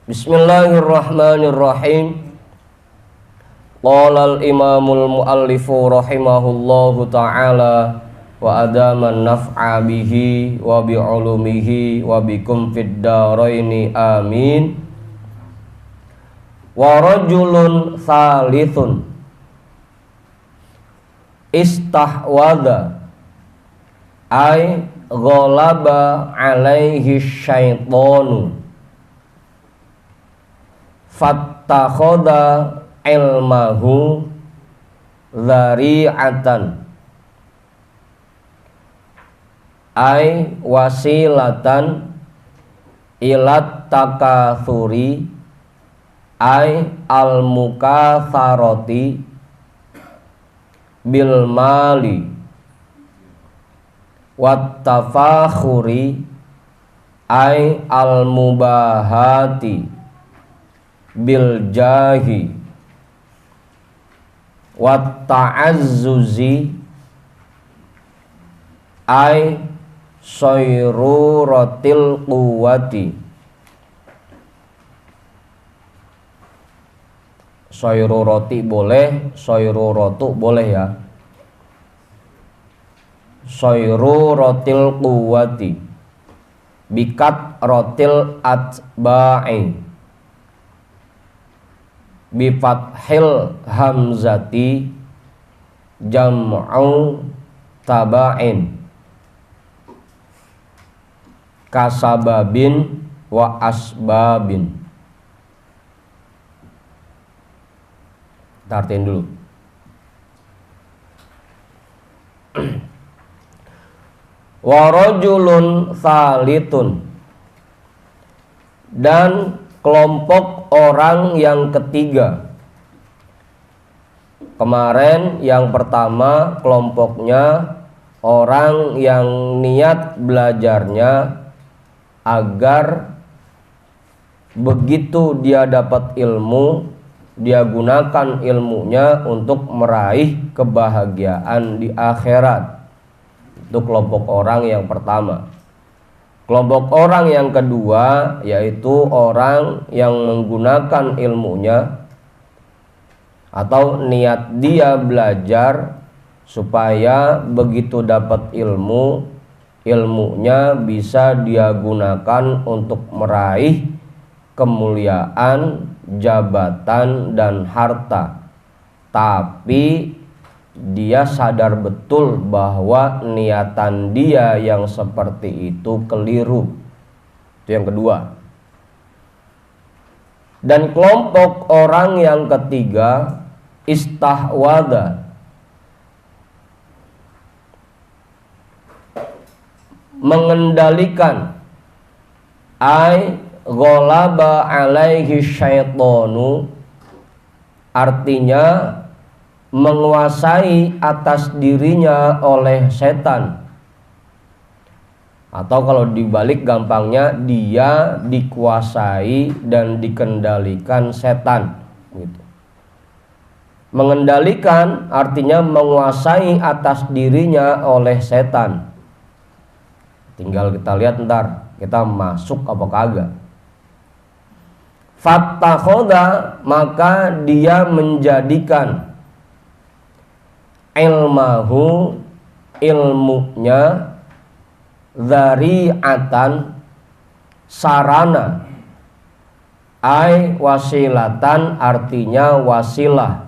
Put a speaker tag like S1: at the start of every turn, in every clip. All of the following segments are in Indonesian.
S1: Bismillahirrahmanirrahim. Qala al-imamul muallifu rahimahullahu ta'ala wa adaman naf'a bihi wa bi'ulumihi wa bikum fid daraini amin. Wa rajulun thalithun istahwadha ay ghalaba alaihi syaitanu fattakhoda ilmahu dhari'atan ay wasilatan ilat takathuri ay al-mukatharati bil mali wat tafakhuri ay al mubahati bil jahi wat ta'azzuzi ay sayruratil quwati. Sayrurati boleh, sayruratu boleh ya. Sayruratil quwati bikat rotil atba'i bifathil hamzati jam'u taba'in kasababin wa asbabin. Kita artiin dulu. Wa rajulun thalithun, dan kelompok orang yang ketiga. Kemarin yang pertama kelompoknya orang yang niat belajarnya agar begitu dia dapat ilmu, dia gunakan ilmunya untuk meraih kebahagiaan di akhirat. Itu kelompok orang yang pertama. Kelompok orang yang kedua yaitu orang yang menggunakan ilmunya atau niat dia belajar supaya begitu dapat ilmu, ilmunya bisa dia gunakan untuk meraih kemuliaan, jabatan dan harta. Tapi dia sadar betul bahwa niatan dia yang seperti itu keliru. Itu yang kedua. Dan kelompok orang yang ketiga istahwadha, mengendalikan, ay ghalaba alaihi syaitanu, artinya menguasai atas dirinya oleh setan. Atau kalau dibalik gampangnya, dia dikuasai dan dikendalikan setan gitu. Mengendalikan artinya menguasai atas dirinya oleh setan. Tinggal kita lihat ntar kita masuk apa kagak. Fattakhoda, maka dia menjadikan ilmahu, ilmunya, dzari'atan, sarana, ay wasilatan, artinya wasilah,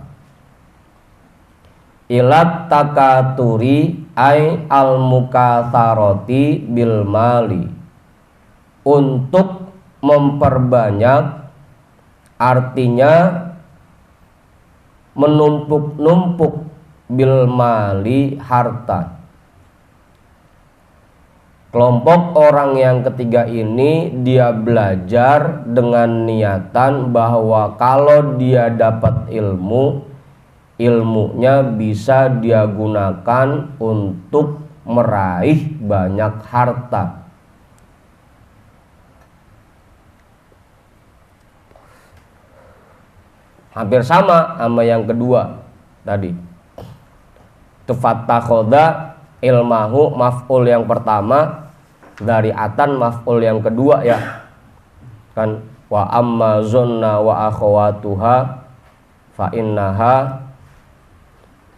S1: ilat takaturi, ay al mukatharati bil mali, untuk memperbanyak, artinya menumpuk-numpuk, bil mali, harta. Kelompok orang yang ketiga ini dia belajar dengan niatan bahwa kalau dia dapat ilmu, ilmunya bisa dia gunakan untuk meraih banyak harta. Hampir sama yang kedua tadi. Fattakhoda ilmahu maf'ul yang pertama, dzari'atan maf'ul yang kedua ya. Kan Wa amma zonna wa akhawatuha fa innaha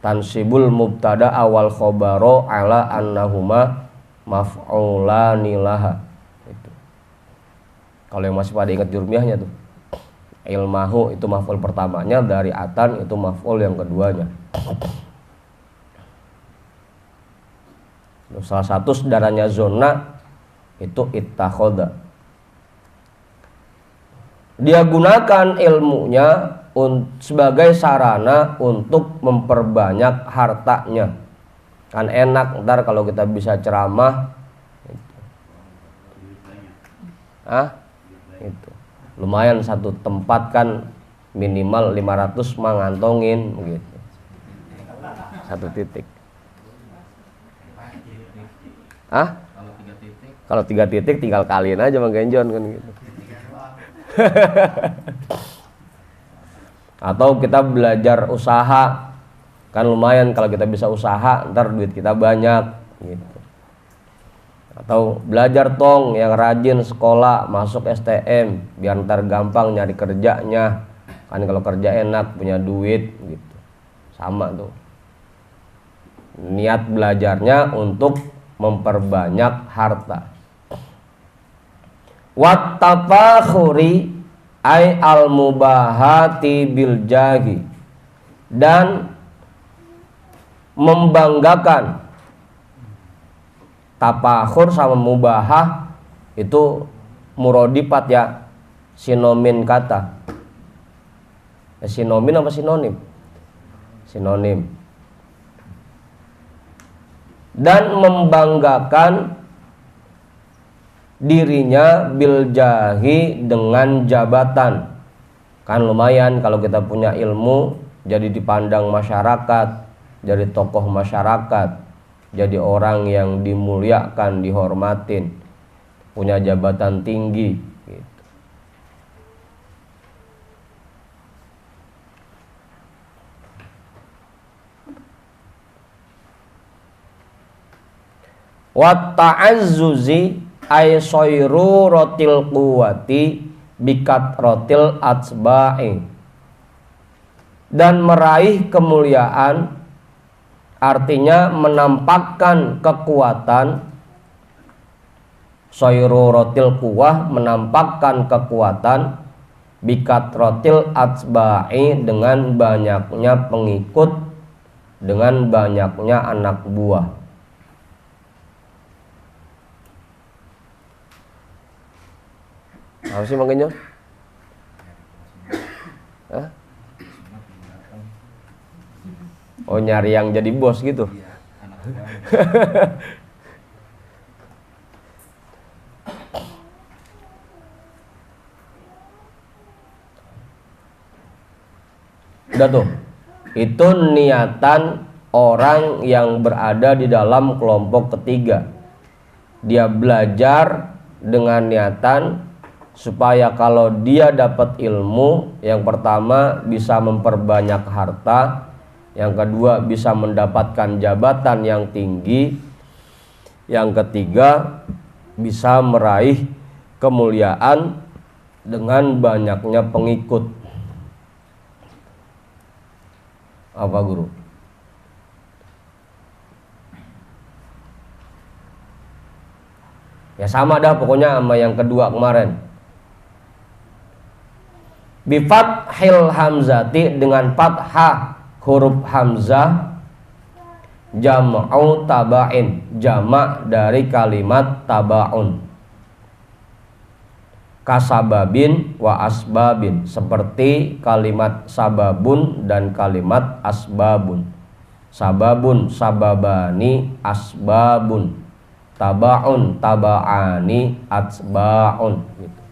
S1: tansibul mubtada awal khobaro ala annahuma maf'ulani laha. Itu. Kalau yang masih pada ingat jurmiyahnya tuh, ilmahu itu maf'ul pertamanya, dari atan itu maf'ul yang keduanya. Salah satu saudaranya zona itu ittakhoda. Dia gunakan ilmunya sebagai sarana untuk memperbanyak hartanya. Kan enak ntar kalau kita bisa ceramah itu lumayan satu tempat kan minimal 500 mangantongin gitu. Satu titik. Kalau 3 titik tinggal kaliin aja Mang Genjon kan gitu. Atau kita belajar usaha, kan lumayan kalau kita bisa usaha, ntar duit kita banyak gitu. Atau belajar tong yang rajin sekolah, masuk STM biar ntar gampang nyari kerjanya. Kan kalau kerja enak, punya duit gitu. Sama tuh. Niat belajarnya untuk memperbanyak harta. Wat tafakhuri ay al mubahati bil jahi, dan membanggakan. Tafakhur sama mubahah itu murodifat ya, sinonim kata. Sinonim apa sinonim? Sinonim. Dan membanggakan dirinya bil jahi, dengan jabatan. Kan lumayan kalau kita punya ilmu, jadi dipandang masyarakat, jadi tokoh masyarakat, jadi orang yang dimuliakan, dihormatin, punya jabatan tinggi gitu. Wa ta'azzuzi ay soiru rotil kuwati bikat rotil atsba'i, dan meraih kemuliaan artinya menampakkan kekuatan. Soiru rotil kuwah, menampakkan kekuatan, bikat rotil atsba'i, dengan banyaknya pengikut, dengan banyaknya anak buah. Apa sih makanya? Oh, nyari yang jadi bos gitu. Udah tuh. Itu niatan orang yang berada di dalam kelompok ketiga. Dia belajar dengan niatan supaya kalau dia dapat ilmu, yang pertama bisa memperbanyak harta, yang kedua bisa mendapatkan jabatan yang tinggi, yang ketiga bisa meraih kemuliaan dengan banyaknya pengikut. Apa guru? Ya sama dah pokoknya sama yang kedua kemarin. Bifathil hamzati, dengan fathah huruf hamzah, jam'u taba'in, jamak dari kalimat taba'un. Kasababin wa asbabin, seperti kalimat sababun dan kalimat asbabun. Sababun, sababani, asbabun. Taba'un, taba'ani, asba'un gitu.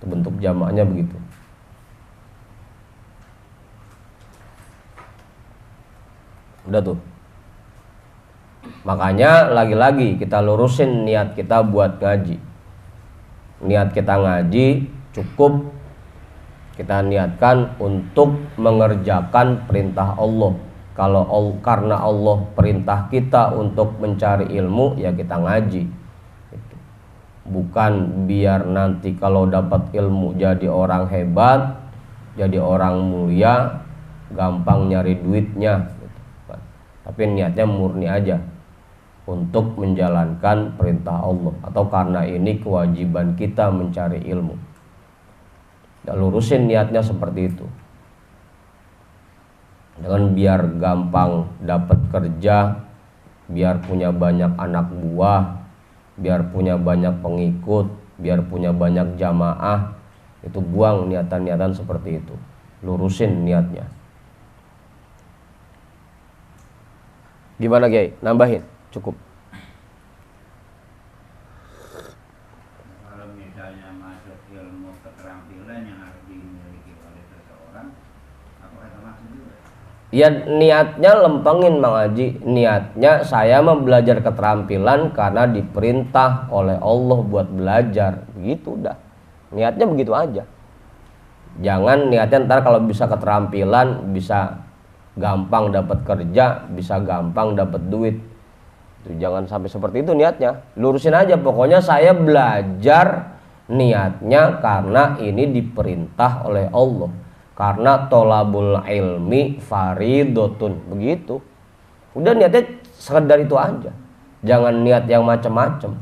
S1: Itu bentuk jamaknya begitu. Udah tuh. Makanya lagi-lagi kita lurusin niat kita buat ngaji. Niat kita ngaji cukup kita niatkan untuk mengerjakan perintah Allah. Kalau karena Allah perintah kita untuk mencari ilmu, ya kita ngaji. bukan biar nanti kalau dapat ilmu jadi orang hebat, jadi orang mulia, gampang nyari duitnya gitu kan. Tapi niatnya murni aja untuk menjalankan perintah Allah, atau karena ini kewajiban kita mencari ilmu. Dan lurusin niatnya seperti itu. Dengan biar gampang dapat kerja, biar punya banyak anak buah, biar punya banyak pengikut, biar punya banyak jamaah, itu buang niatan-niatan seperti itu. Lurusin niatnya. Gimana Kiai? Nambahin? Cukup.
S2: Kalau misalnya masuk ilmu keterampilan yang harus dimiliki oleh seseorang, apakah termasuk juga?
S1: Ya niatnya lempengin Mang Haji. Niatnya saya mau belajar keterampilan karena diperintah oleh Allah buat belajar. Begitu udah. Niatnya begitu aja. Jangan niatnya ntar kalau bisa keterampilan, bisa gampang dapat kerja, bisa gampang dapat duit. Itu jangan sampai seperti itu niatnya. Lurusin aja, pokoknya saya belajar niatnya karena ini diperintah oleh Allah. Karena tolabul ilmi faridotun, begitu. Udah niatnya sekedar itu aja. Jangan niat yang macam-macam.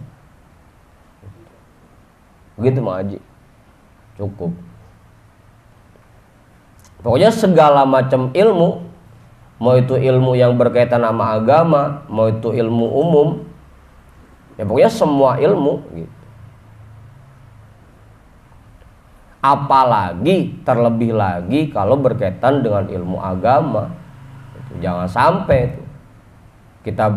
S1: Begitu Mang Haji. Cukup. Pokoknya segala macam ilmu, mau itu ilmu yang berkaitan sama agama, mau itu ilmu umum, ya pokoknya semua ilmu gitu. Apalagi terlebih lagi kalau berkaitan dengan ilmu agama, jangan sampai itu kita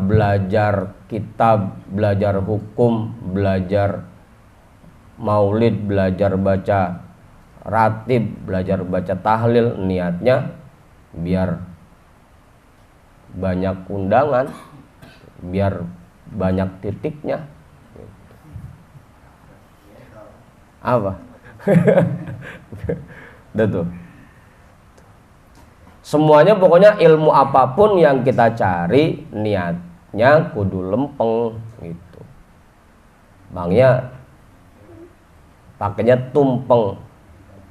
S1: belajar hukum, belajar maulid, belajar baca ratib, belajar baca tahlil, niatnya biar banyak undangan, biar banyak titiknya. Apa? Udah tuh. Semuanya pokoknya ilmu apapun yang kita cari, niatnya kudu lempeng gitu. Bangnya pakainya tumpeng,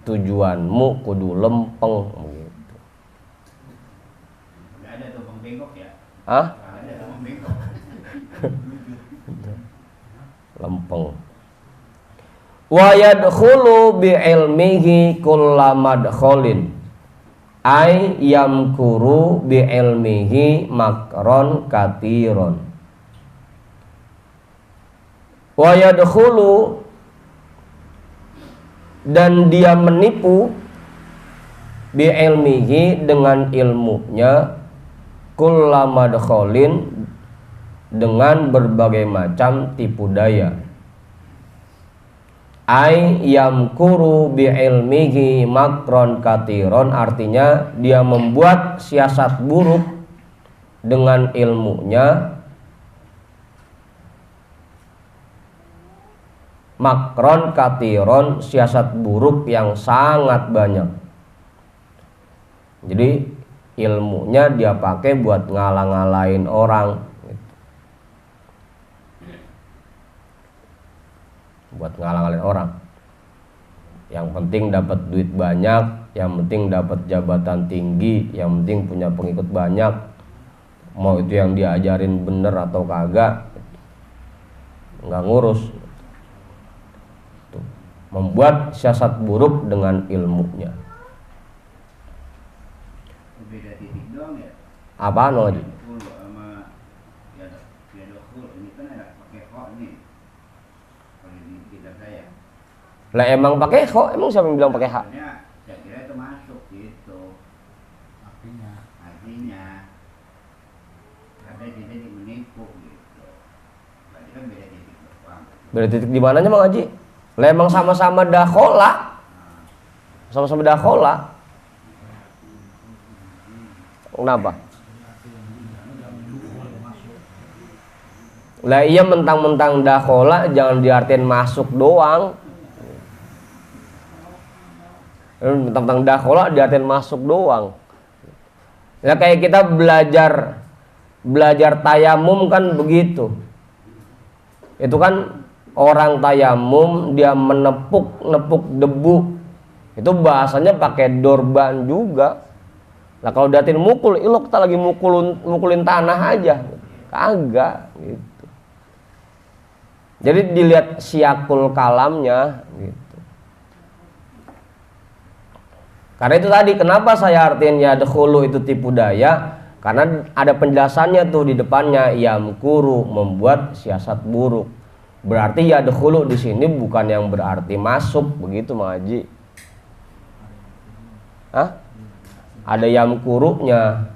S1: tujuanmu kudu lempeng gitu.
S2: Ada tumpeng bengkok ya?
S1: Hah?
S2: Ada tumpeng bengkok.
S1: Lempeng. Wa yadkhulu bi ilmihi kullamadkhalin ay yamkuru bi ilmihi makron katiron. Wa yadkhulu, dan dia menipu bi ilmihi dengan ilmunya kullamadkhalin, dengan berbagai macam tipu daya. Ay yamkuru bi ilmihi makron katiron, artinya dia membuat siasat buruk dengan ilmunya, makron katiron, siasat buruk yang sangat banyak. Jadi ilmunya dia pakai buat ngalang-ngalain orang, buat ngalang-ngalang orang. Yang penting dapat duit banyak, yang penting dapat jabatan tinggi, yang penting punya pengikut banyak. Mau itu yang diajarin bener atau kagak, nggak ngurus. Tuh. Membuat siasat buruk dengan ilmunya.
S2: Beda titik doang ya?
S1: Apaan Mang Haji?
S2: Sama ya ini kan ada pakai kok nih. Kalau di kitab saya.
S1: Lah emang pakai kok? Emang siapa yang bilang pakai hak?
S2: Saya kira itu masuk gitu. Artinya ada kita menipu gitu. Berarti kan beda titik doang.
S1: Beda titik di mananya Mang Haji? Lah emang sama-sama dakhola. Sama-sama dakhola. Kenapa? Lah iya, mentang-mentang dakhola jangan diartiin masuk doang. Mentang-mentang dakhola diartiin masuk doang. Ya kayak kita belajar tayamum kan begitu. Itu kan orang tayamum dia menepuk debu, itu bahasanya pakai dorban juga. Nah kalau datin mukul, lo kita lagi mukulin tanah aja, kagak gitu. Jadi dilihat siakul kalamnya gitu. Karena itu tadi kenapa saya artiin yadkhulu itu tipu daya, karena ada penjelasannya tuh di depannya, yamkuru membuat siasat buruk. Berarti yadkhulu di sini bukan yang berarti masuk, begitu Mang Haji. Hah? Ada yamkurunya.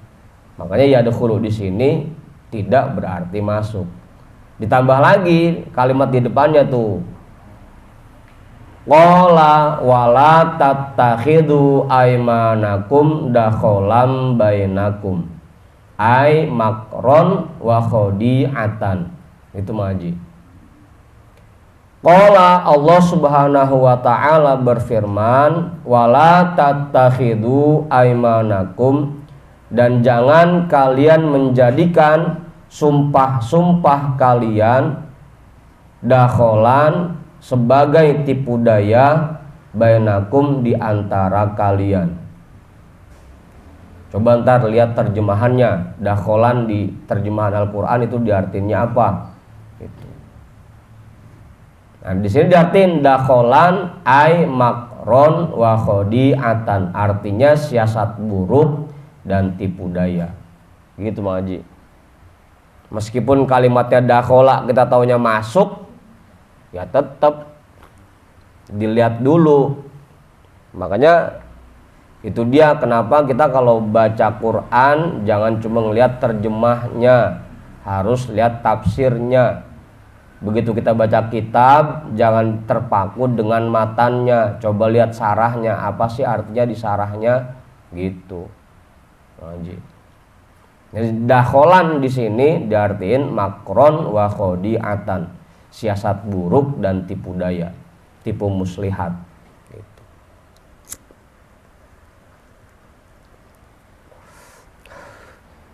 S1: Makanya yadkhulu di sini tidak berarti masuk. Ditambah lagi kalimat di depannya tuh. Qala wala tattakhidu aymanakum dakholam bainakum. Ai makron wa khodi'atan. Itu Mang Haji. Qala Allah Subhanahu wa taala berfirman, wala tattakhidu aymanakum, dan jangan kalian menjadikan sumpah-sumpah kalian dakholan sebagai tipu daya bainakum di antara kalian. Coba ntar lihat terjemahannya, dakholan di terjemahan Al-Qur'an itu diartinya apa? Gitu. Nah, di sini diartin dakholan ai makron wa khodi'atan, artinya siasat buruk dan tipu daya. Gitu Mang Haji. Meskipun kalimatnya dakhola kita taunya masuk, ya tetap dilihat dulu. Makanya itu dia kenapa kita kalau baca Quran jangan cuma ngelihat terjemahnya, harus lihat tafsirnya. Begitu kita baca kitab, jangan terpaku dengan matannya, coba lihat sarahnya, apa sih artinya di sarahnya, gitu. Jadi dakholan di sini diartiin makron wa khodi'atan, siasat buruk dan tipu daya, tipu muslihat. Gitu.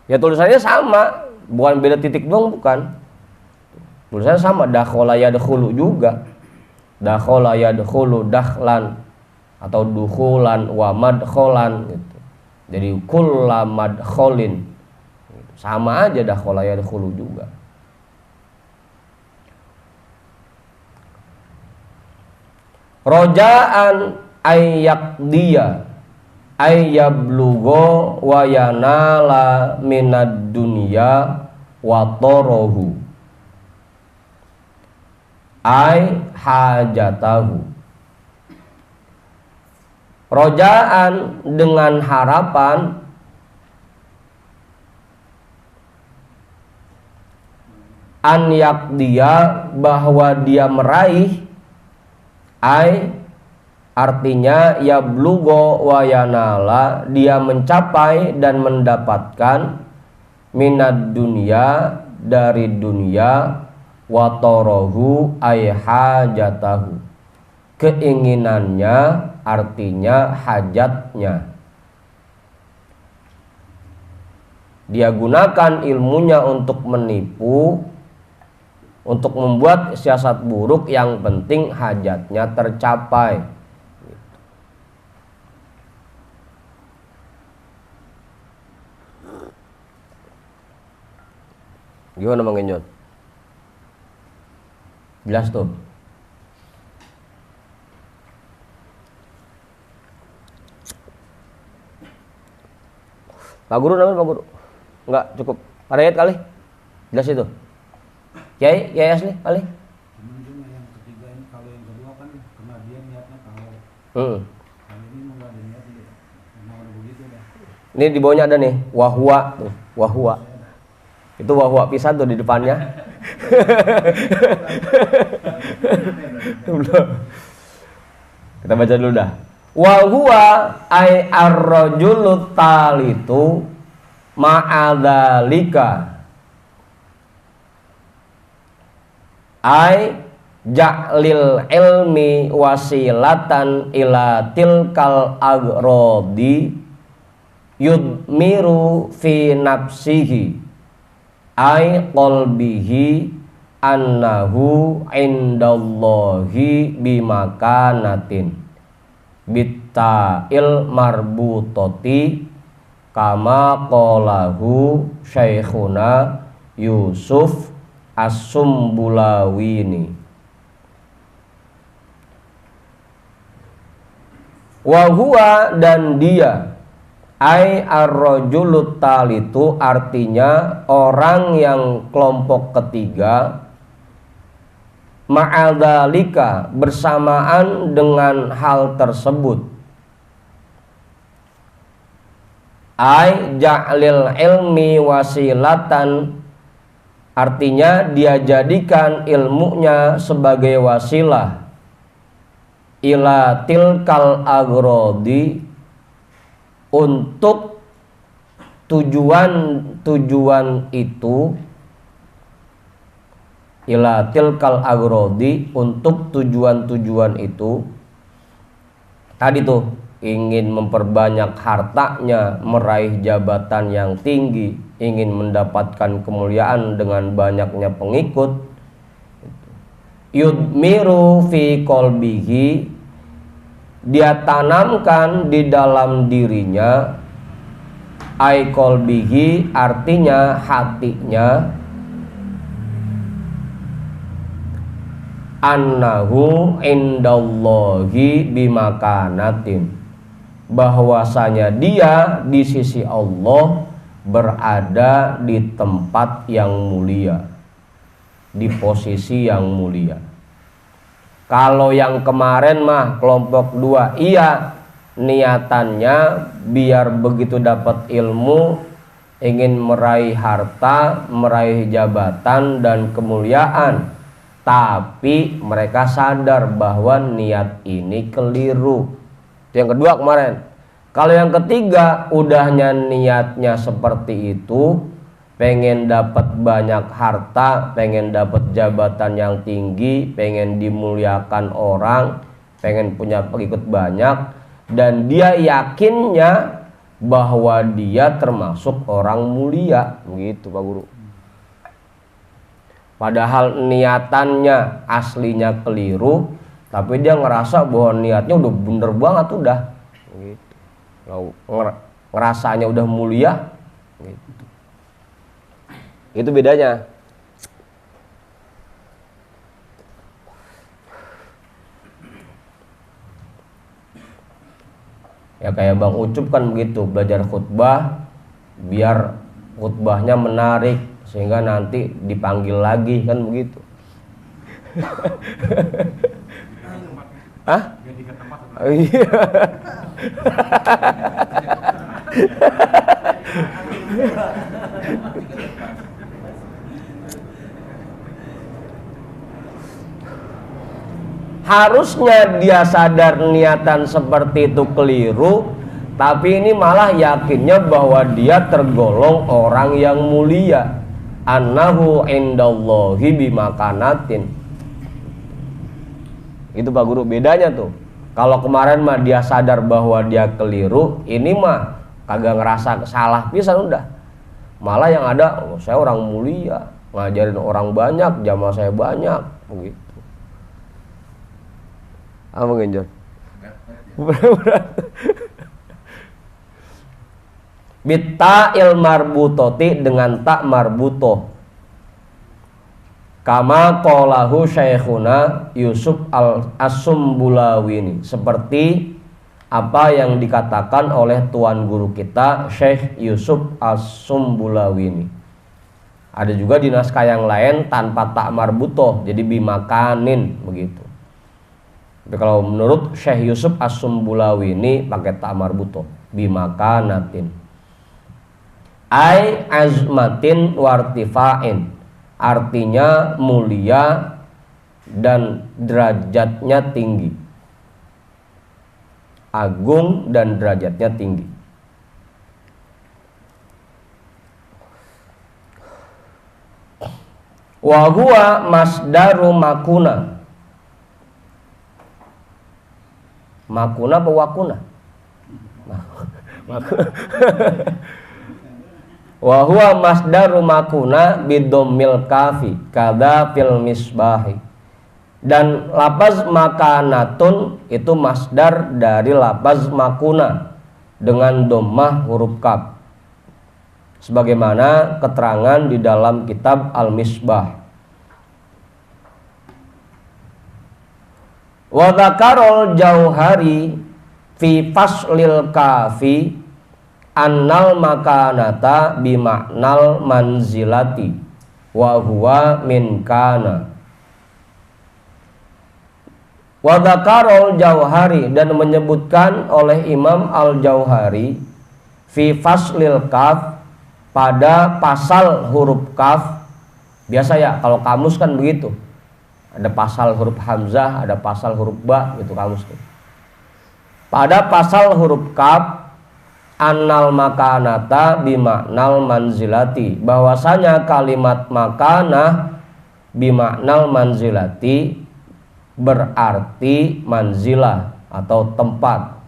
S1: Ya tulisannya sama, bukan beda titik doang, bukan. Tulisannya sama, dakhola yadkhulu juga. Dakhola yadkhulu dakhlan atau dukhulan wa madkholan gitu. Jadi kulla madkholin. Sama aja dakhola yadkhulu juga. Roja'an ayyaqdiya ayyablugo wa yanala minad dunya wa torohu ai hajatahu. Rojaan dengan harapan an yakdia bahwa dia meraih, ai artinya yablugo wa yanala dia mencapai dan mendapatkan, minad dunya dari dunia, watorohu ay hajatahu keinginannya artinya hajatnya. Dia gunakan ilmunya untuk menipu, untuk membuat siasat buruk, yang penting hajatnya tercapai. Gimana Mang Enjon? Jelas tuh. Pak Guru namanya Pak Guru? Enggak cukup. Pak Rayat kali? Jelas itu. Kiai Asli kali?
S3: Yang ketiga ini, kalau yang kedua kan kena dia niatnya kalau. Kalau ini enggak ada niat dia. Memang udah begitu dah.
S1: Ini di bawahnya ada nih, wahwa tuh, wahwa. Itu wahwa pisan tuh di depannya. Kita baca dulu dah. Wa huwa ay ar-rajulu talitu ma'adzalika ay ja'lil ilmi wasilatan ila tilkal agrodi yudmiru fi nafsihi ay qalbihi annahu indallahi bimakanatin bitta'il marbutoti kama qalahu Syekhuna Yusuf As-Sumbulawini. Wa huwa dan dia ai ar-rajulut talitu artinya orang yang kelompok ketiga ma'adzalika bersamaan dengan hal tersebut ai ja'lil ilmi wasilatan artinya dia jadikan ilmunya sebagai wasilah ila tilkal agrodi untuk tujuan itu ila tilkal agrodi untuk tujuan itu tadi tuh ingin memperbanyak hartanya, meraih jabatan yang tinggi, ingin mendapatkan kemuliaan dengan banyaknya pengikut. Yudmiru fi qalbihi dia tanamkan di dalam dirinya ai qalbihi artinya hatinya annahu indallahi bimakanatin bahwasanya dia di sisi Allah berada di tempat yang mulia, di posisi yang mulia. Kalau yang kemarin mah kelompok 2 iya niatannya biar begitu dapat ilmu ingin meraih harta, meraih jabatan dan kemuliaan, tapi mereka sadar bahwa niat ini keliru. Itu yang kedua kemarin. Kalau yang ketiga udahnya niatnya seperti itu, pengen dapat banyak harta, pengen dapat jabatan yang tinggi, pengen dimuliakan orang, pengen punya pengikut banyak, dan dia yakinnya bahwa dia termasuk orang mulia, begitu Pak Guru. Padahal niatannya aslinya keliru, tapi dia ngerasa bahwa niatnya udah bener banget udah, gitu. Ngerasanya udah mulia, gitu. Itu bedanya. Ya kayak Bang Ucup kan begitu, belajar khutbah biar khutbahnya menarik sehingga nanti dipanggil lagi kan begitu. Hah? Iya. Harusnya dia sadar niatan seperti itu keliru, tapi ini malah yakinnya bahwa dia tergolong orang yang mulia. Annahu indallahi bimakanatin. Itu Pak Guru bedanya tuh. Kalau kemarin mah dia sadar bahwa dia keliru, ini mah kagak ngerasa salah pisan udah. Malah yang ada, oh, saya orang mulia, ngajarin orang banyak, jamaah saya banyak, begitu. Apa genjot? Bitta il marbutoti dengan tak marbutoh. Kama qalahu Syekhuna Yusuf As-Sumbulawini, seperti apa yang dikatakan oleh tuan guru kita Syekh Yusuf As-Sumbulawini. Ada juga di naskah yang lain tanpa tak marbutoh, jadi bimakanin begitu. Tapi kalau menurut Syekh Yusuf As-Sumbulawini pakai tak marbutoh, bimakanatin. Ai azmatin wartifa'in, artinya mulia dan derajatnya tinggi, agung dan derajatnya tinggi. Wa huwa masdaru makuna. Makuna apa wakuna? Wa huwa masdaru makuna bidommil kafi kada fil misbahi. Dan lafaz makanatun itu masdar dari lafaz makuna dengan dhammah huruf kaf. Sebagaimana keterangan di dalam kitab Al-Misbah. Wa dzakarul Jauhari fi faslil kafi annal makanata bimaknal manzilati wa huwa min kana. Wa dzakarul Jauhari, dan menyebutkan oleh Imam Al-Jauhari fi faslil kaf, pada pasal huruf kaf. Biasa ya kalau kamus kan begitu, ada pasal huruf hamzah, ada pasal huruf ba gitu kamus tuh. Pada pasal huruf kaf, annal makanata bimaknal manzilati, bahwasanya kalimat makanah bimaknal manzilati berarti manzilah atau tempat.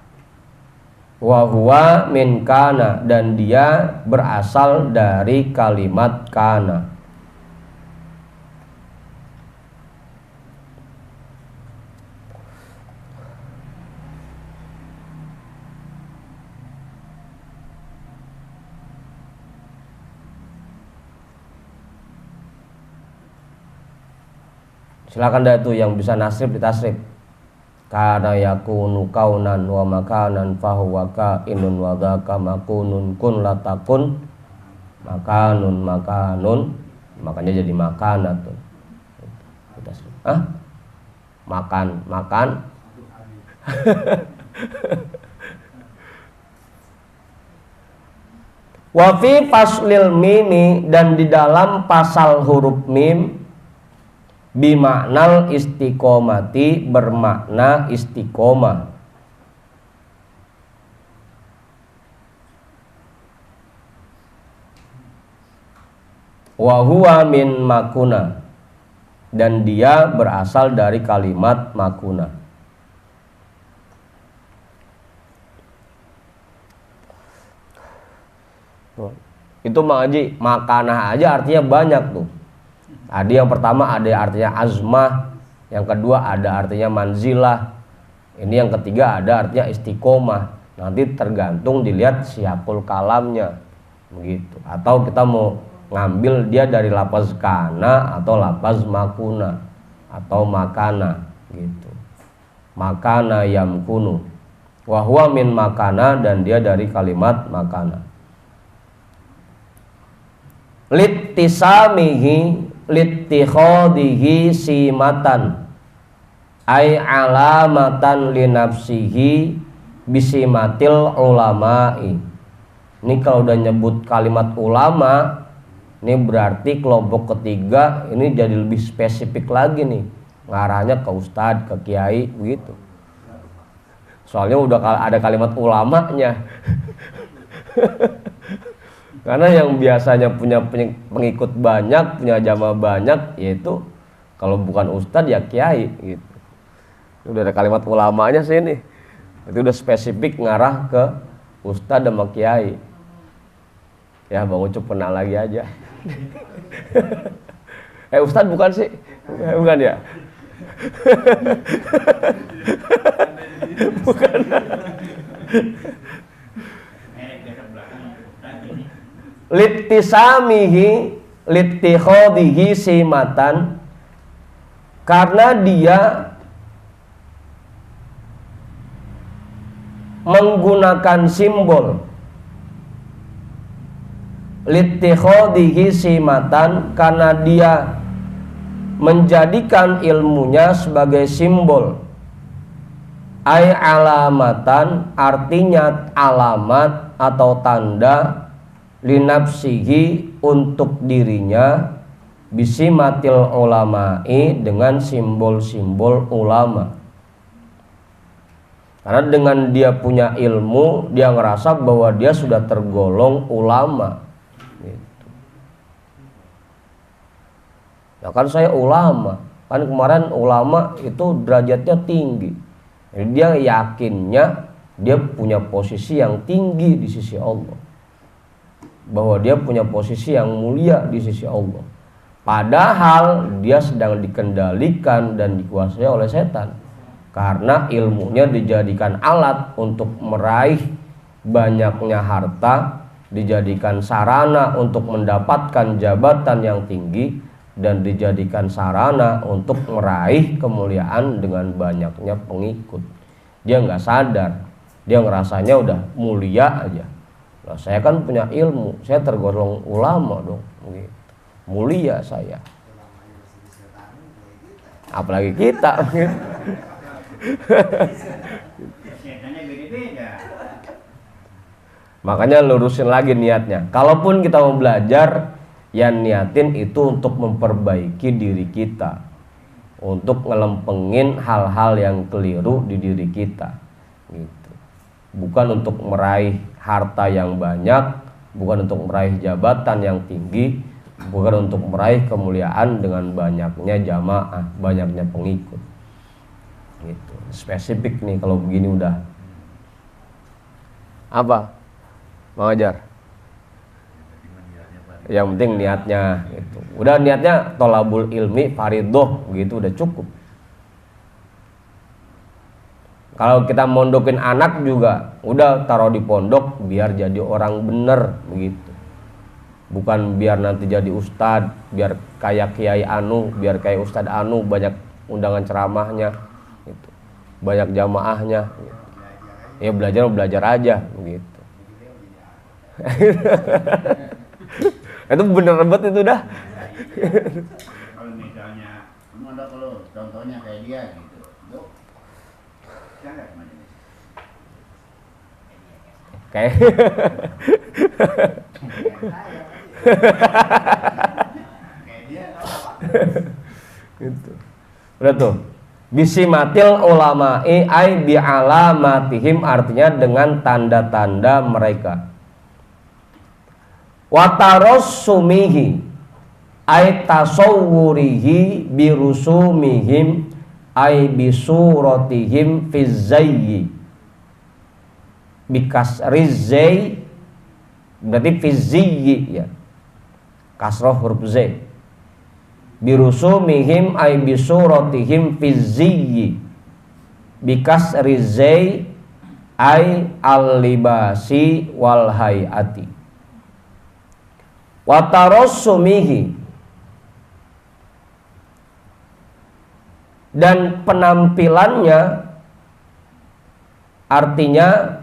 S1: Wa huwa min kana, dan dia berasal dari kalimat kana. Silakan dah itu yang bisa nasrib ditasrib. Kana yakunu kaunan wa makanan fahuwa kainun wa dzaka makunun kun latakun makanun, makanya jadi makanatun. Makan wa fi faslil mimi, dan di dalam pasal huruf mim, bimaknal istiqomati, bermakna istiqomah. Wa huwa min makuna, dan dia berasal dari kalimat makuna. Itu Mang makanah aja artinya banyak tuh. Tadi yang pertama ada artinya azmah, yang kedua ada artinya manzilah, ini yang ketiga ada artinya istiqomah. Nanti tergantung dilihat siapul kalamnya begitu, atau kita mau ngambil dia dari lafaz kana atau lafaz makuna atau makana gitu. Makana yamkunu wa huwa min makana, dan dia dari kalimat makana. Littisamihi littikhadihi simatan ay alamatan linafsihi bisimatil ulama'i. Ini kalau udah nyebut kalimat ulama, ini berarti kelompok ketiga ini jadi lebih spesifik lagi nih, ngarahnya ke ustadz, ke kiai begitu. Soalnya udah ada kalimat ulamanya. Karena yang biasanya punya pengikut banyak, punya jamaah banyak, yaitu kalau bukan ustadz ya kiai gitu. Udah ada kalimat ulamanya sini, itu udah spesifik ngarah ke ustadz sama kiai. Ya Bang Ucup kenal lagi aja. Ustadz bukan sih? Bukan ya? Bukan. Littisamihi littikhadihi simatan, karena dia menggunakan simbol. Littikhadihi simatan, karena dia menjadikan ilmunya sebagai simbol. Ay alamatan, artinya alamat atau tanda, linafsihi, untuk dirinya, bisimatil ulama'i, dengan simbol-simbol ulama. Karena dengan dia punya ilmu, dia ngerasa bahwa dia sudah tergolong ulama gitu. Ya kan saya ulama, kan kemarin ulama itu derajatnya tinggi. Jadi dia yakinnya dia punya posisi yang tinggi di sisi Allah. bahwa dia punya posisi yang mulia di sisi Allah. Padahal dia sedang dikendalikan dan dikuasai oleh setan. Karena ilmunya dijadikan alat untuk meraih banyaknya harta, dijadikan sarana untuk mendapatkan jabatan yang tinggi, dan dijadikan sarana untuk meraih kemuliaan dengan banyaknya pengikut. Dia nggak sadar, dia ngerasanya udah mulia aja. Nah, saya kan punya ilmu, saya tergolong ulama dong, gitu. Mulia saya. Apalagi kita.
S2: Setannya beda-beda.
S1: Makanya lurusin lagi niatnya. Kalaupun kita mau belajar, ya niatin itu untuk memperbaiki diri kita, untuk ngelempengin hal-hal yang keliru di diri kita, gitu. Bukan untuk meraih harta yang banyak, bukan untuk meraih jabatan yang tinggi, bukan untuk meraih kemuliaan dengan banyaknya jamaah, banyaknya pengikut, gitu. Spesifik nih kalau begini udah. Apa? Mau ajar? Yang penting niatnya gitu. Udah niatnya tolabul ilmi faridoh gitu udah cukup. Kalau kita mondokin anak juga udah taruh di pondok biar jadi orang bener begitu. Bukan biar nanti jadi ustad, biar kayak Kiai Anu, biar kayak Ustad Anu banyak undangan ceramahnya gitu. Banyak jamaahnya gitu. Ya belajar aja begitu. Itu bener rebet itu dah.
S2: Kalau misalnya kamu ada kalau contohnya kayak dia gitu, Dok. Jangan majelis.
S1: Kayak
S2: Kayak dia apa?
S1: gitu. Udah tuh. Bisimatil ulama'i ay bi'alamatihim, artinya dengan tanda-tanda mereka. Watarossumihi ay tasawwurihi birusumihim ay bisuratihim fizzayyi bikasrizzay, berarti fizziyyi ya, kasroh huruf z. Birusumihim ay bisuratihim fizziyyi bikasrizzay ay al-libasi wal hayati. Watarossumihi, dan penampilannya, artinya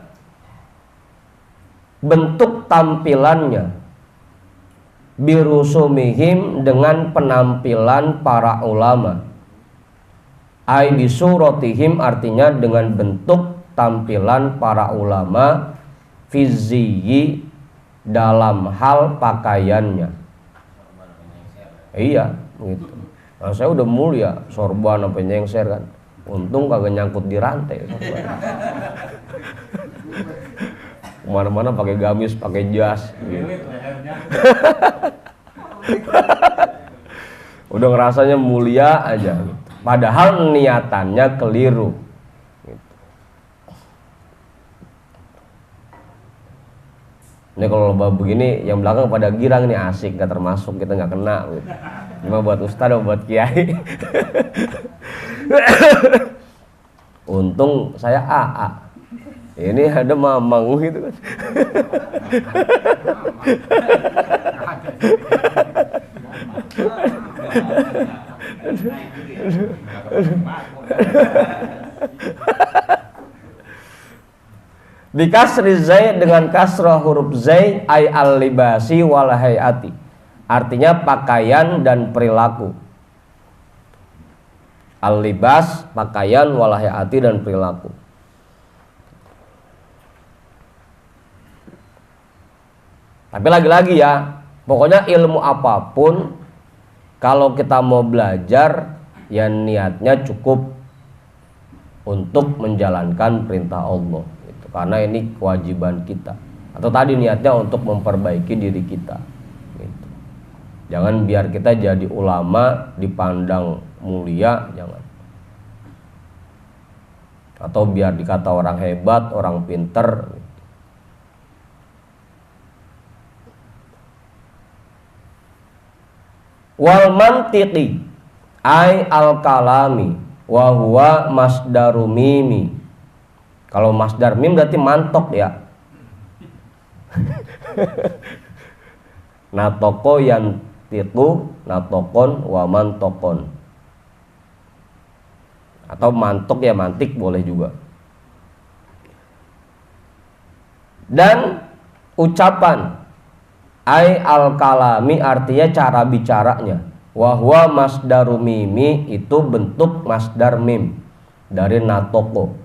S1: bentuk tampilannya, birusumihim, dengan penampilan para ulama, ai bisuratihim, artinya dengan bentuk tampilan para ulama, fizziyi, dalam hal pakaiannya. Iya gitu. Nah, saya udah mulia, sorban sampai nyengser kan. Untung kagak nyangkut di rantai. Kemana-mana pakai gamis, pakai jas gitu. Udah ngerasanya mulia aja gitu. Padahal niatannya keliru gitu. Ini kalau lomba begini yang belakang pada girang nih, asik, gak termasuk, kita gak kena gitu. Cuma buat ustadz atau buat kiai. Untung saya AA, ini ada mamang gitu kan. Bikasri zai, dengan kasrah huruf zai, ay al-libasi wal hayati, artinya pakaian dan perilaku. Al-libas, pakaian, wal hayati, dan perilaku. Tapi lagi-lagi ya, pokoknya ilmu apapun kalau kita mau belajar ya niatnya cukup untuk menjalankan perintah Allah. Karena ini kewajiban kita. Atau tadi niatnya untuk memperbaiki diri kita gitu. Jangan biar kita jadi ulama dipandang mulia, jangan. Atau biar dikata orang hebat, orang pinter gitu. Wal mantiqi ai al kalami wa huwa masdaru mimi. Kalau masdar mim berarti mantok ya. Natoko yang tiku natokon wa mantokon. Atau mantok ya mantik boleh juga. Dan ucapan ai al kalami artinya cara bicaranya. Wahwa masdaru mimi itu bentuk masdar mim dari natoko.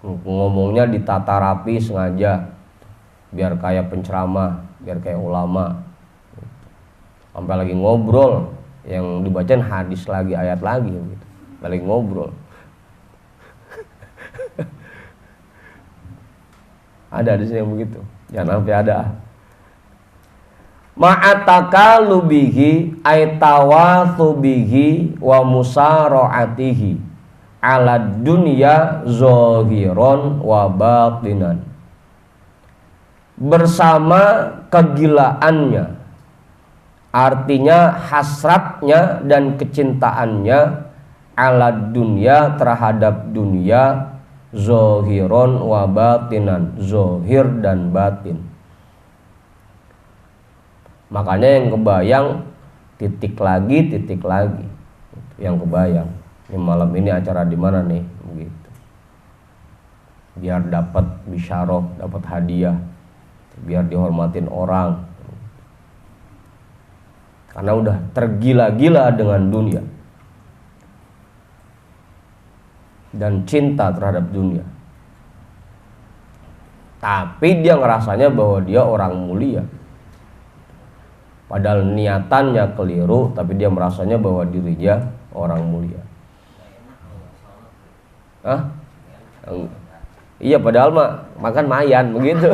S1: Ngomongnya ditata rapi sengaja biar kayak penceramah, biar kayak ulama. Sampai lagi ngobrol yang dibacain hadis lagi, ayat lagi gitu. Lagi ngobrol. Ada di sini yang begitu. Jangan sampai ada. Ma'atakalubihi aitawathubihi wa musara'atihi ala dunya zohiron wa batinan. Bersama kegilaannya, artinya hasratnya dan kecintaannya ala dunya terhadap dunia, zohiron wa batinan, zohir dan batin. Makanya yang kebayang titik lagi yang kebayang. Ini malam ini acara di mana nih begitu. Biar dapat bisyarah, dapat hadiah, biar dihormatin orang. Karena udah tergila-gila dengan dunia dan cinta terhadap dunia. Tapi dia ngerasanya bahwa dia orang mulia. Padahal niatannya keliru, tapi dia merasanya bahwa dirinya orang mulia. Hah? Iya, padahal mah makan mayan begitu.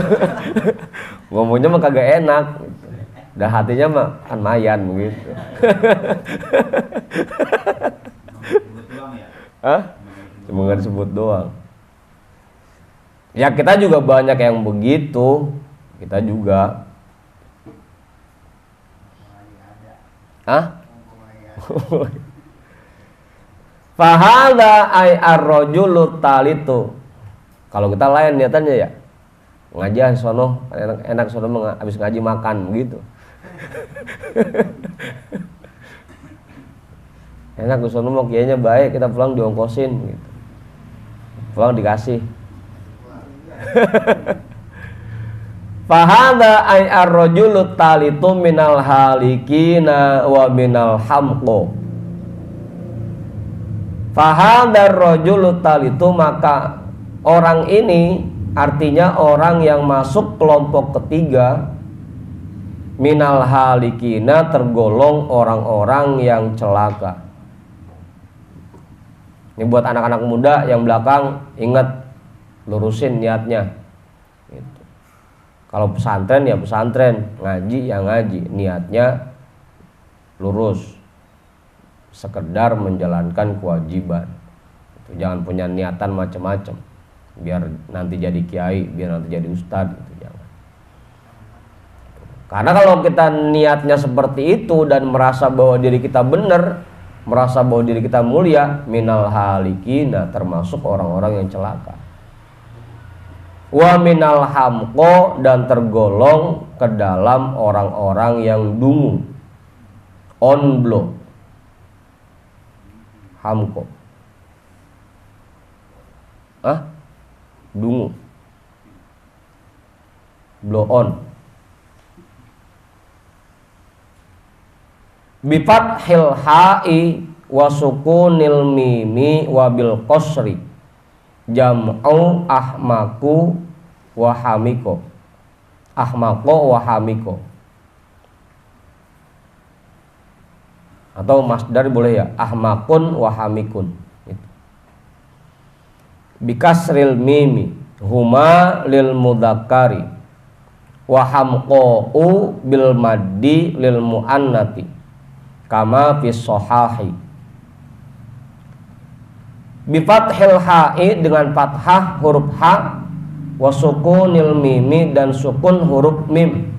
S1: Ngomongnya mah kagak enak. Dah hatinya mah kan mayan begitu. Hah? Cuma nggak disebut doang. Ya kita juga banyak yang begitu. Kita juga. Hah? Fahada ay ar-rajulu talitu. Kalau kita lain niatannya ya ngaji sono enak sono habis ngaji makan begitu. Enak ke sono mau kiainya baik, kita pulang diongkosin gitu. Pulang dikasih. Fahada ay ar-rajulu talitu minal halikina wa minal hamqo. Fahada ar-rajulu talitu, maka orang ini artinya orang yang masuk kelompok ketiga, minal halikina tergolong orang-orang yang celaka. Ini buat anak-anak muda yang belakang, ingat lurusin niatnya. Gitu. Kalau pesantren ya pesantren, ngaji ya ngaji, niatnya lurus, sekedar menjalankan kewajiban. Gitu. Jangan punya niatan macam-macam, biar nanti jadi kiai, biar nanti jadi ustadz. Gitu. Jangan. Karena kalau kita niatnya seperti itu dan merasa bahwa diri kita benar, merasa bahwa diri kita mulia, minal halikina termasuk orang-orang yang celaka. Wa minal hamqo, dan tergolong ke dalam orang-orang yang dungu, onblo. Hamqo, dungu, blow on. Bifathil ha'i wa sukunil mimi wa bil qasri jam'u ahmaku wa hamiko. Ahmako wa hamiko. Atau masdar boleh ya, ahmakun wa hamikun. Bikasril mimi huma lil mudzakkari wa hamqu bil maddi lil muannati kama fi shahahi. Bi fathil ha'i, dengan fathah huruf ha, wa sukunil mimi dan sukun huruf mim,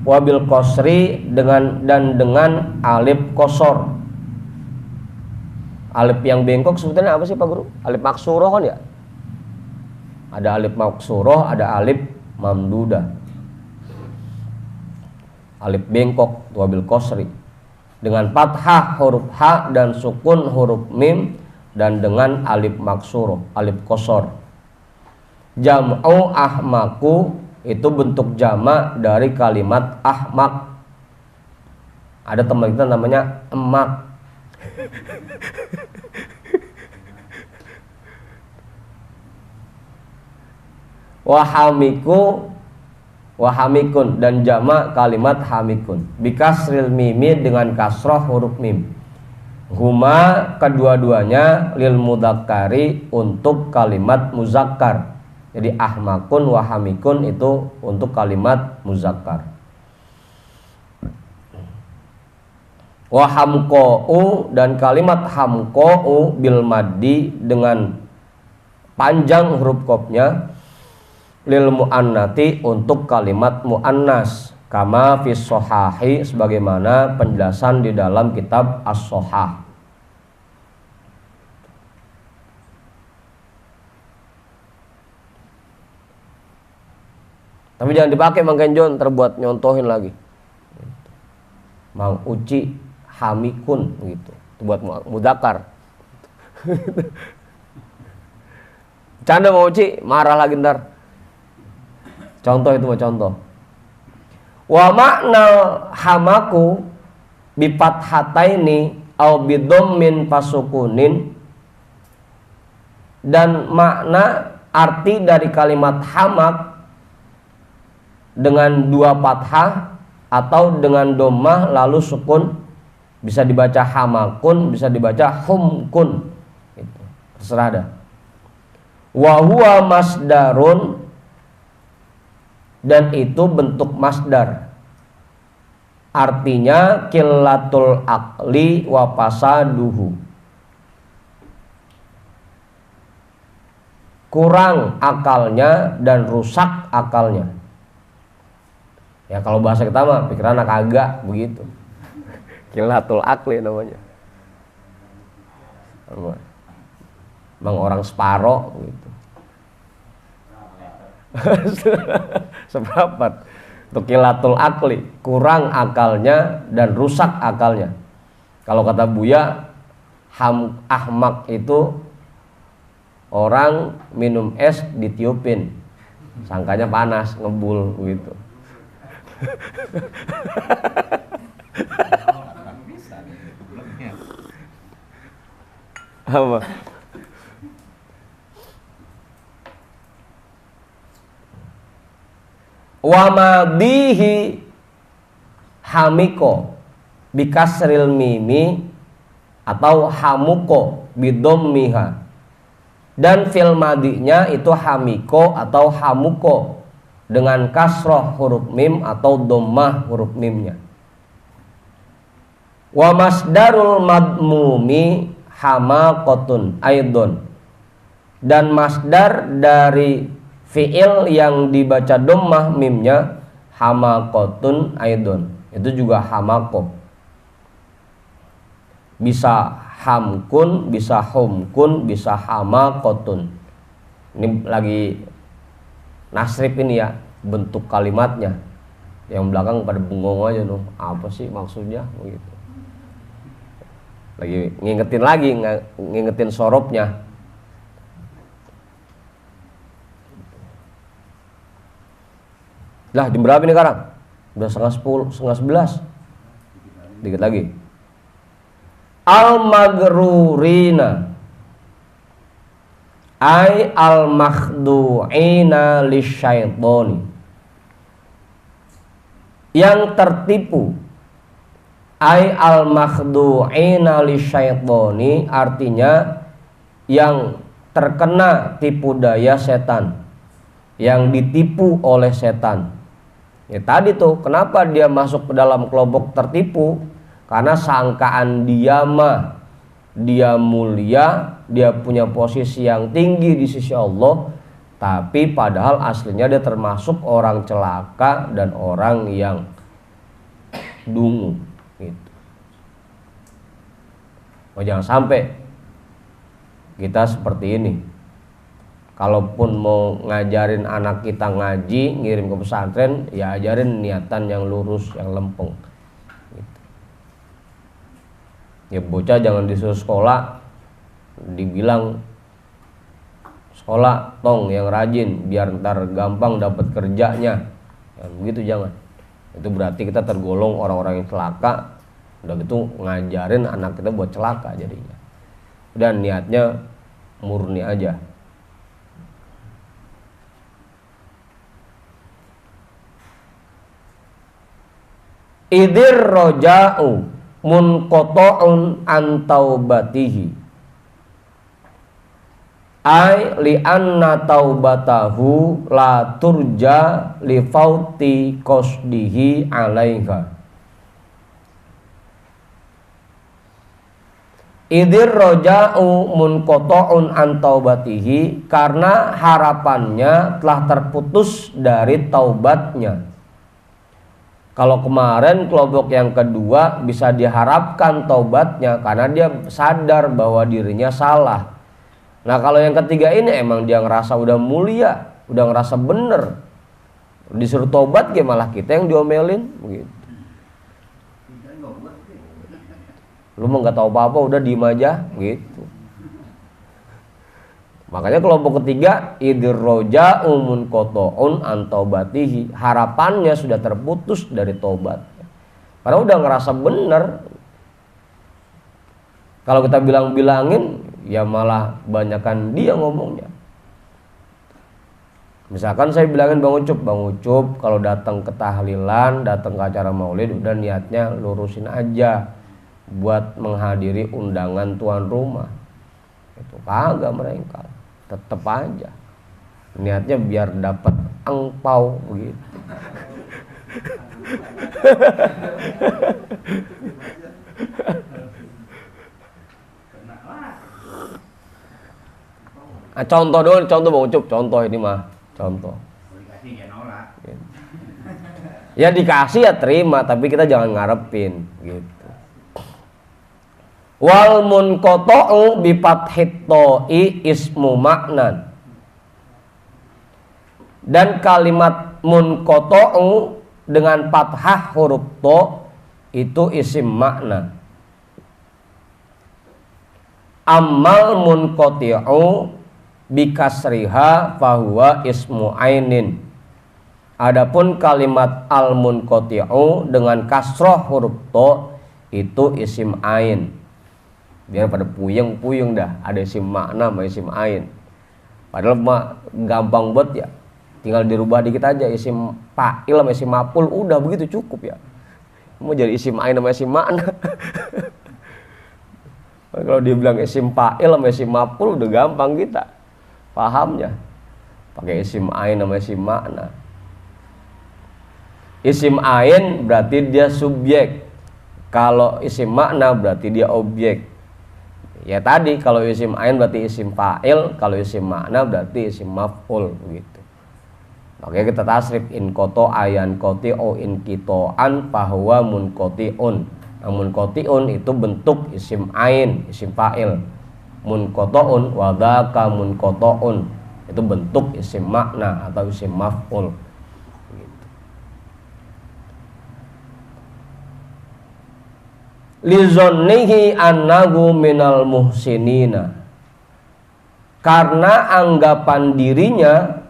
S1: wabil qasri dengan alif qasor. Alif yang bengkok sebetulnya apa sih Pak Guru? Alif maksuroh kan ya? Ada alif maksuroh, ada alif mamdudah. Alif bengkok wabil qasri dengan fathah huruf ha dan sukun huruf mim dan dengan alif maksuroh, alif qasor. Jam'u ahmaku itu bentuk jamak dari kalimat ahmak. Ada teman kita namanya emak. Wahamiku, wahamikun dan jamak kalimat hamikun. Bikasril mimi dengan kasroh huruf mim. Huma kedua-duanya lil mudzakkari untuk kalimat muzakkar. Jadi ahmakun wahamikun itu untuk kalimat muzakkar. Wahamko'u dan kalimat hamko'u bil maddi dengan panjang huruf qafnya lil muannati untuk kalimat muannas kama fis sohahi sebagaimana penjelasan di dalam kitab as-sohah. Tapi jangan dipakai Mang Kenjon, terbuat nyontohin lagi. Mang Uci hamikun gitu, buat mudzakkar. Canda Mang Uci, marah lagi ntar. Contoh itu mah contoh. Wa makna hamaku bi fathataini au bi dhammin fasukunin, dan makna arti dari kalimat hamak dengan dua fathah atau dengan dhammah lalu sukun, bisa dibaca hamakun, bisa dibaca humkun. Itu terserah dah. Wa huwa masdarun, dan itu bentuk masdar. Artinya qillatul aqli wa fasaduhu, kurang akalnya dan rusak akalnya. Ya kalau bahasa kita mah pikiran anak agak begitu. Qillatul aqli namanya. Bang orang separo gitu. Seperempat. Untuk qillatul aqli, kurang akalnya dan rusak akalnya. Kalau kata Buya, ahmak itu orang minum es ditiupin, sangkanya panas, ngebul gitu. Apa? Wa ma bihi hamiko bikasril mimi atau hamuko bidommiha, dan fil madinya itu hamiko atau hamuko dengan kasroh huruf mim atau dhammah huruf mimnya. Wa masdarul madmumi hamaqatun aidon, dan masdar dari fiil yang dibaca dhammah mimnya hamaqatun aidon, itu juga hamaqo. Bisa hamkun, bisa humkun, bisa hamaqatun. Ini lagi nasrif ini ya, bentuk kalimatnya. Yang belakang pada bengong aja tuh, apa sih maksudnya begitu. Lagi ngingetin sorobnya. Lah jam berapa ini sekarang? Udah setengah 11. Dikit lagi. Al-maghrurina ay al-makhdu'ina lisyaitoni, yang tertipu. Ay al-makhdu'ina lisyaitoni artinya yang terkena tipu daya setan, yang ditipu oleh setan. Ya tadi tuh kenapa dia masuk ke dalam kelompok tertipu? Karena sangkaan dia mah dia mulia, dia punya posisi yang tinggi di sisi Allah, Tapi padahal aslinya dia termasuk orang celaka dan orang yang dungu gitu. Jangan sampai kita seperti ini. Kalaupun mau ngajarin anak kita ngaji, ngirim ke pesantren, ya ajarin niatan yang lurus, yang lempeng gitu. Ya bocah jangan disuruh sekolah dibilang sekolah tong yang rajin biar ntar gampang dapat kerjanya, ya, begitu jangan. Itu berarti kita tergolong orang-orang yang celaka. Udah gitu ngajarin anak kita buat celaka jadinya. Dan niatnya murni aja. Idir roja'u munqota'un an taubatihi ai li anna taubatahu la turja li fauti qasdihi alaiha. Idir roja'u munqota'un an taubatihi, karena harapannya telah terputus dari taubatnya. Kalau kemarin kelompok yang kedua bisa diharapkan taubatnya karena dia sadar bahwa dirinya salah. Nah kalau yang ketiga ini emang dia ngerasa udah mulia, udah ngerasa bener, disuruh tobat ya malah kita yang diomelin begitu. Lu mah nggak tahu apa-apa, udah diem aja gitu. Makanya kelompok ketiga idir roja umun kotoun an taubatihi, harapannya sudah terputus dari tobat karena udah ngerasa bener. Kalau kita bilang-bilangin ya malah banyakan dia ngomongnya. Misalkan saya bilangin Bang Ucup kalau datang ke tahlilan, datang ke acara maulid udah niatnya lurusin aja buat menghadiri undangan tuan rumah. Itu kagak merengkal, tetep aja niatnya biar dapat angpau begitu. Contoh dulu, contoh Bang Ucup, contoh ini mah, contoh.
S2: Dikasih ya nolak.
S1: Ya dikasih ya terima, tapi kita jangan ngarepin gitu. Wal munqota'u bi fathit ta'i ismu maknan. Dan kalimat munqota'u dengan fathah huruf ta itu isim makna. Ammal munqati'u bikasriha fahuwa ismu ainin. Adapun kalimat al munqati'u dengan kasroh huruf to itu isim ain. Biar pada puyeng-puyeng dah, ada isim makna sama isim ain. Padahal mah gampang banget ya. Tinggal dirubah dikit aja isim fa'il sama isim maf'ul udah begitu cukup ya. Mau jadi isim ain sama isim makna. Kalau dia bilang isim fa'il sama isim maf'ul udah gampang kita pahamnya, pakai isim ain sama isim makna. Isim ain berarti dia subjek, kalau isim makna berarti dia objek. Ya tadi kalau isim ain berarti isim fa'il, kalau isim makna berarti isim maf'ul begitu. Makanya kita tasrif in koto ayan koti o in kito an fahuwa munqati'un. Munqati'un itu bentuk isim ain, isim fa'il. Munqata'un wa dzaka munqata'un itu bentuk isim makna atau isim maf'ul gitu. Li dzannihi annahu minal muhsinina, karena anggapan dirinya,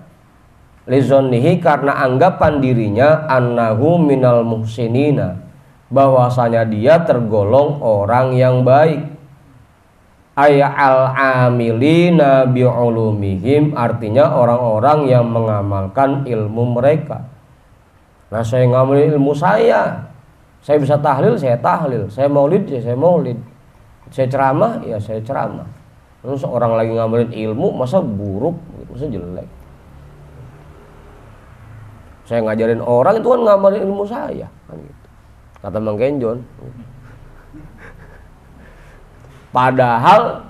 S1: li dzannihi karena anggapan dirinya annahu minal muhsinina, bahwasanya dia tergolong orang yang baik. Ay al-amilina bi'ulumihim, artinya orang-orang yang mengamalkan ilmu mereka. Nah saya ngamalin ilmu saya bisa tahlil, saya tahlil, saya maulid, ya saya maulid, saya ceramah, ya saya ceramah. Terus orang lagi ngamalin ilmu masa buruk, masa jelek. Saya ngajarin orang itu kan ngamalin ilmu saya kan gitu. Kata Mang Kenjon. Padahal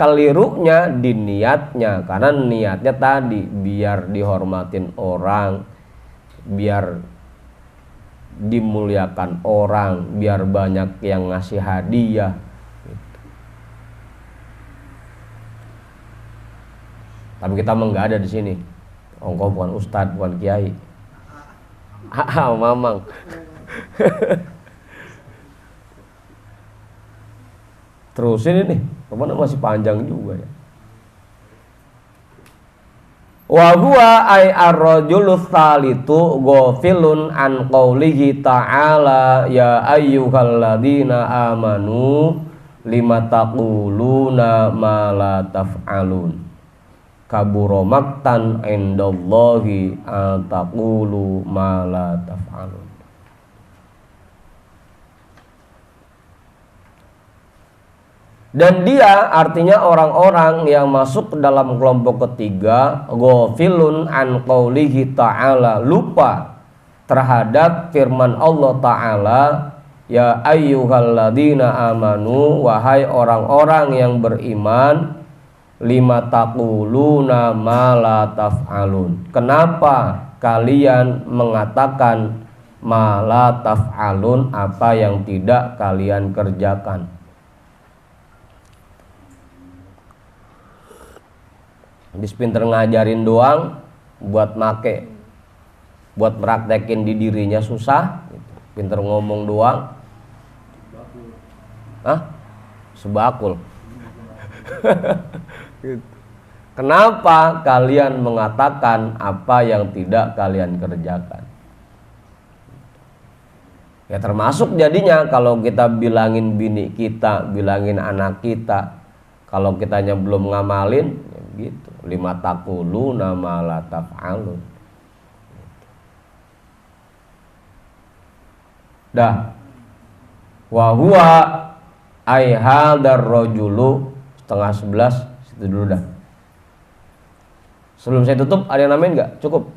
S1: kelirunya di niatnya, karena niatnya tadi biar dihormatin orang, biar dimuliakan orang, biar banyak yang ngasih hadiah gitu. Tapi kita mah nggak ada di sini. Engkau bukan ustadz, bukan kiai. Mamang. Terusin ini, kemana masih panjang juga ya. Wa huwa ay ar-rajulu tsalitu ghafilun an qaulihi ta'ala ya ayyuhalladzina amanu lima taquluna ma la taf'alun kabura maqtan indallahi an taqulu ma la taf'alun. Dan dia artinya orang-orang yang masuk dalam kelompok ketiga, ghafilun an qaulihi ta'ala, lupa terhadap firman Allah Ta'ala, ya ayyuhalladzina amanu, wahai orang-orang yang beriman, lima taquluna ma la taf'alun, kenapa kalian mengatakan ma la taf'alun, apa yang tidak kalian kerjakan. Habis pinter ngajarin doang, buat make, buat praktekin di dirinya susah. Pinter ngomong doang. Sebakul. Kenapa kalian mengatakan apa yang tidak kalian kerjakan? Ya termasuk jadinya kalau kita bilangin bini kita, bilangin anak kita, kalau kitanya belum ngamalin, ya gitu. Lima taquluna ma la taf'alun. Dah. Wa huwa ay hadar rajulu, 10:30 situ dulu dah. Sebelum saya tutup ada yang namain enggak? Cukup.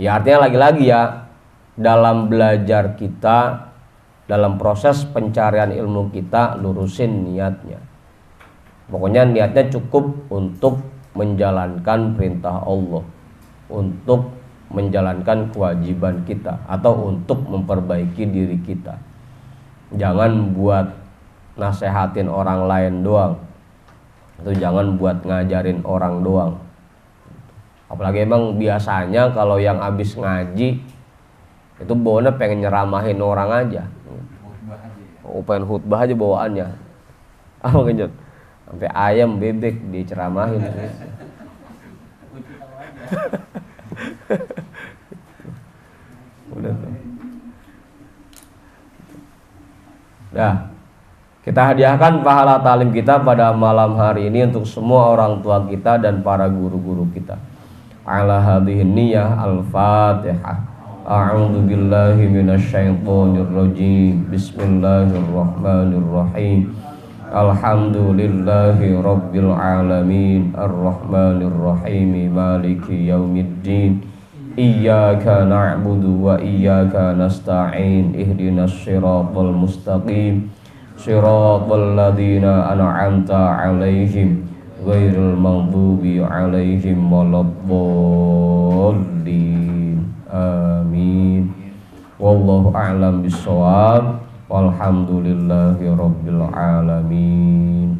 S1: Ya artinya lagi-lagi ya, dalam belajar kita, dalam proses pencarian ilmu kita, lurusin niatnya. Pokoknya niatnya cukup untuk menjalankan perintah Allah, untuk menjalankan kewajiban kita, atau untuk memperbaiki diri kita. Jangan buat nasehatin orang lain doang, atau jangan buat ngajarin orang doang. Apalagi emang biasanya kalau yang habis ngaji itu bawaannya pengen nyeramahin orang aja. Pengen khutbah aja bawaannya. Apa genjot? Sampai ayam bebek diceramahin. Udah tuh. Dah. Kita hadiahkan pahala talim kita pada malam hari ini untuk semua orang tua kita dan para guru-guru kita. Ala hadhihi niyyah al-Fatihah. A'udzu billahi minasyaitonir rajim. Bismillahirrahmanirrahim. Alhamdulillahi rabbil alamin, arrahmanir rahim, maliki yaumiddin. Iyyaka na'budu wa iyyaka nasta'in. Ihdinas siratal mustaqim, siratal ladzina an'amta 'alaihim ghairil maghdubi 'alaihim waladdallin. Amin. Wallahu a'lam bissawab. Walhamdulillahi rabbil alamin.